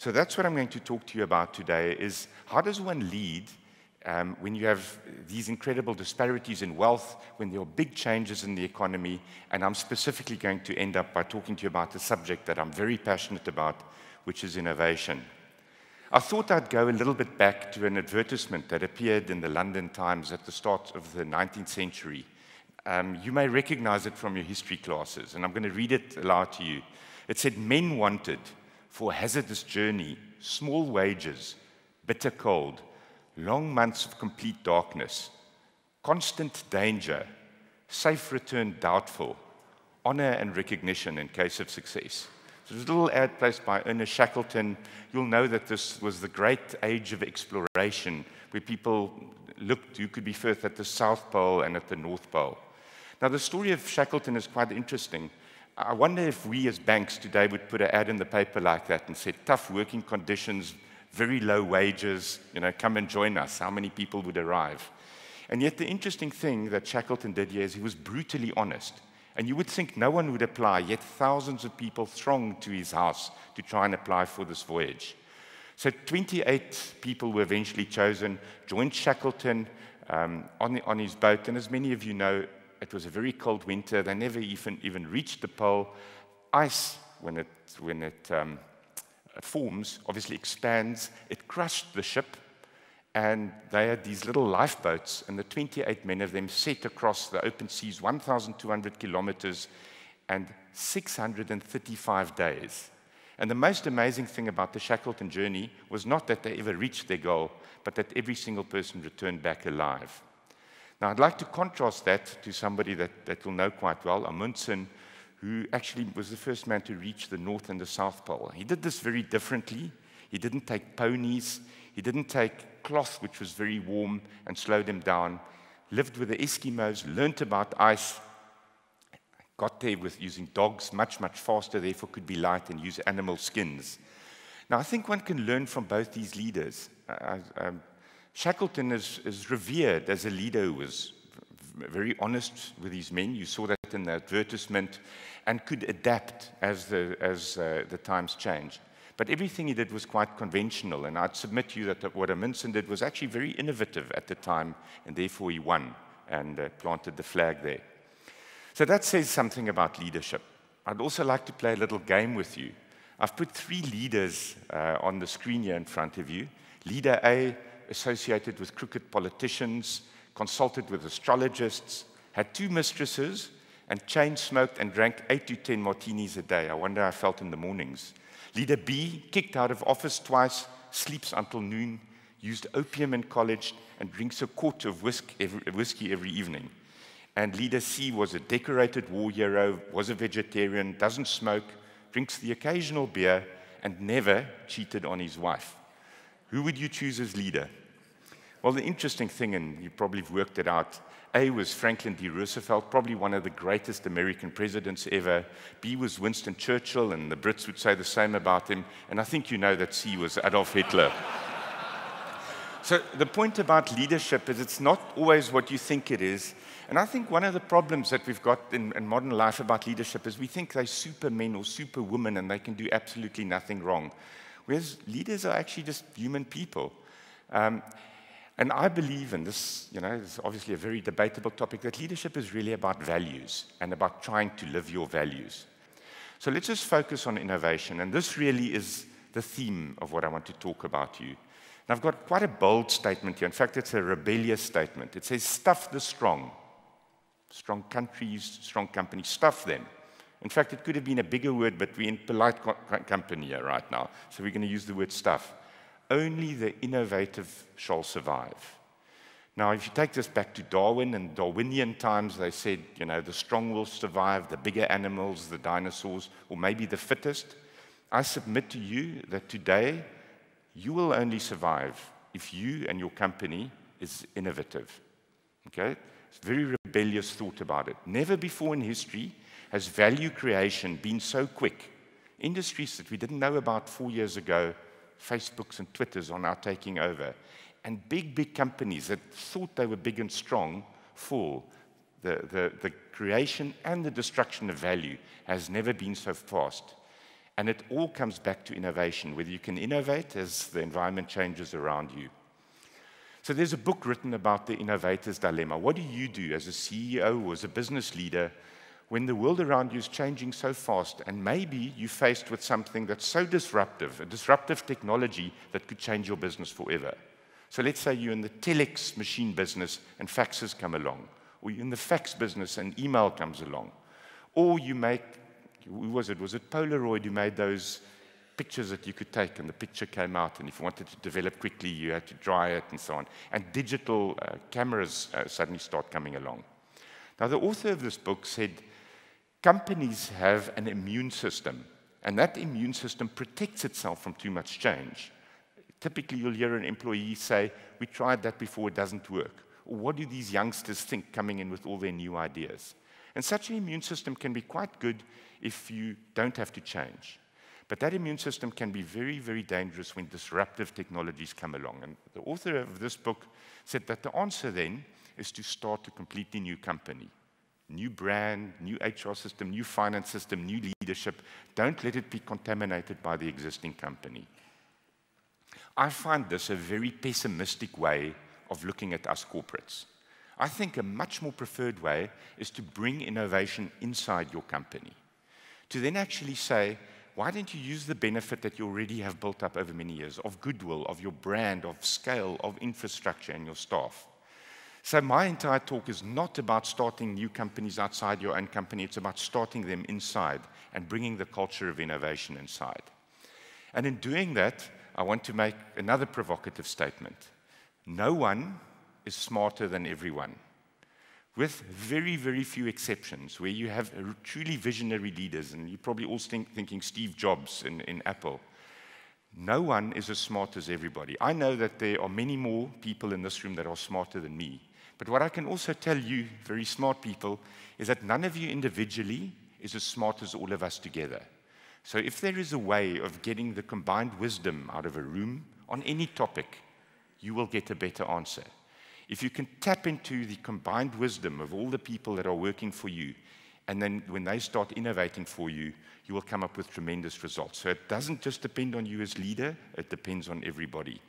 So that's what I'm going to talk to you about today, is how does one lead when you have these incredible disparities in wealth, when there are big changes in the economy, and I'm specifically going to end up by talking to you about a subject that I'm very passionate about, which is innovation. I thought I'd go a little bit back to an advertisement that appeared in the London Times at the start of the 19th century. You may recognize it from your history classes, and I'm going to read it aloud to you. It said, "Men wanted for a hazardous journey, small wages, bitter cold, long months of complete darkness, constant danger, safe return doubtful, honor and recognition in case of success." So there's a little ad placed by Ernest Shackleton. You'll know that this was the great age of exploration, where people looked who could be first at the South Pole and at the North Pole. Now, the story of Shackleton is quite interesting. I wonder if we as banks today would put an ad in the paper like that and say, tough working conditions, very low wages, come and join us. How many people would arrive? And yet the interesting thing that Shackleton did here is he was brutally honest. And you would think no one would apply, yet thousands of people thronged to his house to try and apply for this voyage. So 28 people were eventually chosen, joined Shackleton on his boat. And as many of you know, it was a very cold winter. They never even reached the pole. Ice, when it forms, obviously expands. It crushed the ship, and they had these little lifeboats, and the 28 men of them set across the open seas 1,200 kilometers and 635 days. And the most amazing thing about the Shackleton journey was not that they ever reached their goal, but that every single person returned back alive. Now, I'd like to contrast that to somebody that will know quite well, Amundsen, who actually was the first man to reach the North and the South Pole. He did this very differently. He didn't take ponies. He didn't take cloth, which was very warm, and slowed him down. Lived with the Eskimos, learned about ice, got there with using dogs, much, much faster, therefore could be light and use animal skins. Now, I think one can learn from both these leaders. Shackleton is revered as a leader who was very honest with his men. You saw that in the advertisement, and could adapt as the times changed. But everything he did was quite conventional, and I'd submit to you that what Amundsen did was actually very innovative at the time, and therefore he won and planted the flag there. So that says something about leadership. I'd also like to play a little game with you. I've put 3 leaders on the screen here in front of you. Leader A, associated with crooked politicians, consulted with astrologists, had 2 mistresses, and chain smoked and drank 8 to 10 martinis a day. I wonder how I felt in the mornings. Leader B, kicked out of office twice, sleeps until noon, used opium in college, and drinks a quart of whiskey every evening. And leader C was a decorated war hero, was a vegetarian, doesn't smoke, drinks the occasional beer, and never cheated on his wife. Who would you choose as leader? Well, the interesting thing, and you probably have worked it out, A was Franklin D. Roosevelt, probably one of the greatest American presidents ever. B was Winston Churchill, and the Brits would say the same about him. And I think you know that C was Adolf Hitler. So the point about leadership is it's not always what you think it is. And I think one of the problems that we've got in modern life about leadership is we think they're supermen or superwomen and they can do absolutely nothing wrong. Whereas leaders are actually just human people. And I believe, and this, is obviously a very debatable topic, that leadership is really about values and about trying to live your values. So let's just focus on innovation. And this really is the theme of what I want to talk about to you. And I've got quite a bold statement here. In fact, it's a rebellious statement. It says, stuff the strong. Strong countries, strong companies, stuff them. In fact, it could have been a bigger word, but we're in polite company here right now. So we're going to use the word stuff. Only the innovative shall survive. Now, if you take this back to Darwin and Darwinian times, they said, the strong will survive, the bigger animals, the dinosaurs, or maybe the fittest. I submit to you that today, you will only survive if you and your company is innovative. Okay? It's a very rebellious thought about it. Never before in history has value creation been so quick. Industries that we didn't know about 4 years ago, Facebooks and Twitters are now taking over. And big companies that thought they were big and strong fall. The creation and the destruction of value has never been so fast. And it all comes back to innovation, whether you can innovate as the environment changes around you. So there's a book written about the innovator's dilemma. What do you do as a CEO or as a business leader when the world around you is changing so fast and maybe you're faced with something that's so disruptive, a disruptive technology that could change your business forever? So let's say you're in the telex machine business and faxes come along, or you're in the fax business and email comes along, or you make, was it Polaroid who made those pictures that you could take and the picture came out, and if you wanted to develop quickly you had to dry it and so on, and digital cameras suddenly start coming along. Now the author of this book said companies have an immune system, and that immune system protects itself from too much change. Typically you'll hear an employee say, we tried that before, it doesn't work. Or what do these youngsters think coming in with all their new ideas? And such an immune system can be quite good if you don't have to change. But that immune system can be very, very dangerous when disruptive technologies come along. And the author of this book said that the answer then is to start a completely new company. New brand, new HR system, new finance system, new leadership. Don't let it be contaminated by the existing company. I find this a very pessimistic way of looking at us corporates. I think a much more preferred way is to bring innovation inside your company. To then actually say, why don't you use the benefit that you already have built up over many years of goodwill, of your brand, of scale, of infrastructure and your staff? So my entire talk is not about starting new companies outside your own company. It's about starting them inside and bringing the culture of innovation inside. And in doing that, I want to make another provocative statement. No one is smarter than everyone, with very, very few exceptions, where you have truly visionary leaders, and you're probably all thinking Steve Jobs in Apple. No one is as smart as everybody. I know that there are many more people in this room that are smarter than me, but what I can also tell you, very smart people, is that none of you individually is as smart as all of us together. So if there is a way of getting the combined wisdom out of a room on any topic, you will get a better answer. If you can tap into the combined wisdom of all the people that are working for you, and then when they start innovating for you, you will come up with tremendous results. So it doesn't just depend on you as leader, it depends on everybody.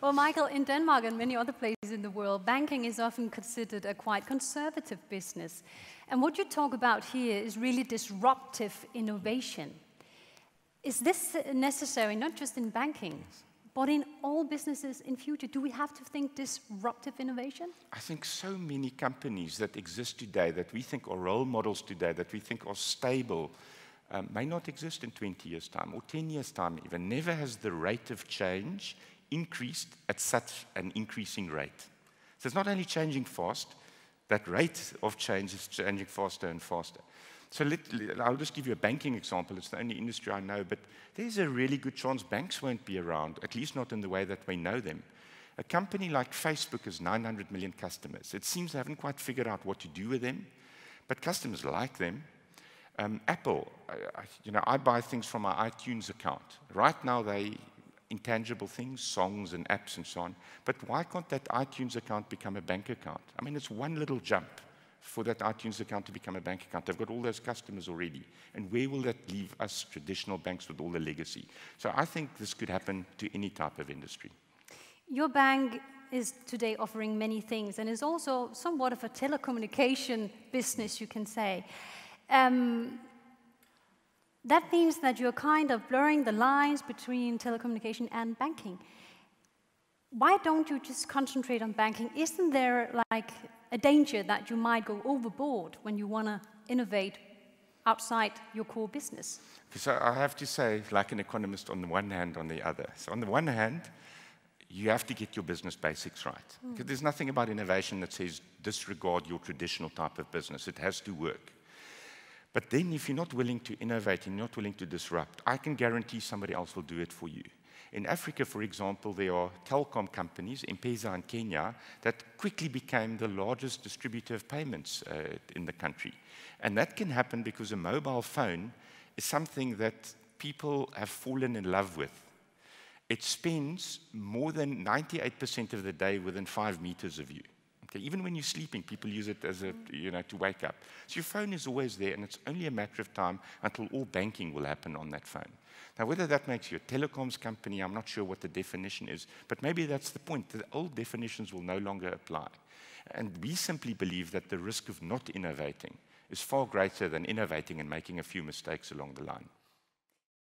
Well, Michael, in Denmark and many other places in the world, banking is often considered a quite conservative business. And what you talk about here is really disruptive innovation. Is this necessary, not just in banking, but in all businesses in future? Do we have to think disruptive innovation? I think so many companies that exist today, that we think are role models today, that we think are stable, may not exist in 20 years' time or 10 years' time even. Never has the rate of change increased at such an increasing rate. So it's not only changing fast, that rate of change is changing faster and faster. So I'll just give you a banking example. It's the only industry I know, but there's a really good chance banks won't be around, at least not in the way that we know them. A company like Facebook has 900 million customers. It seems they haven't quite figured out what to do with them, but customers like them. Apple, I buy things from my iTunes account. Right now, they intangible things, songs and apps and so on. But why can't that iTunes account become a bank account? I mean, it's one little jump for that iTunes account to become a bank account. They've got all those customers already. And where will that leave us traditional banks with all the legacy? So I think this could happen to any type of industry. Your bank is today offering many things and is also somewhat of a telecommunication business, you can say. That means that you're kind of blurring the lines between telecommunication and banking. Why don't you just concentrate on banking? Isn't there like a danger that you might go overboard when you want to innovate outside your core business? So I have to say, like an economist, on the one hand, on the other. So on the one hand, you have to get your business basics right. Because there's nothing about innovation that says disregard your traditional type of business. It has to work. But then if you're not willing to innovate and you're not willing to disrupt, I can guarantee somebody else will do it for you. In Africa, for example, there are telecom companies, M-Pesa in Kenya, that quickly became the largest distributor of payments in the country. And that can happen because a mobile phone is something that people have fallen in love with. It spends more than 98% of the day within 5 meters of you. Okay, even when you're sleeping, people use it as a, to wake up. So your phone is always there, and it's only a matter of time until all banking will happen on that phone. Now, whether that makes you a telecoms company, I'm not sure what the definition is, but maybe that's the point. The old definitions will no longer apply. And we simply believe that the risk of not innovating is far greater than innovating and making a few mistakes along the line.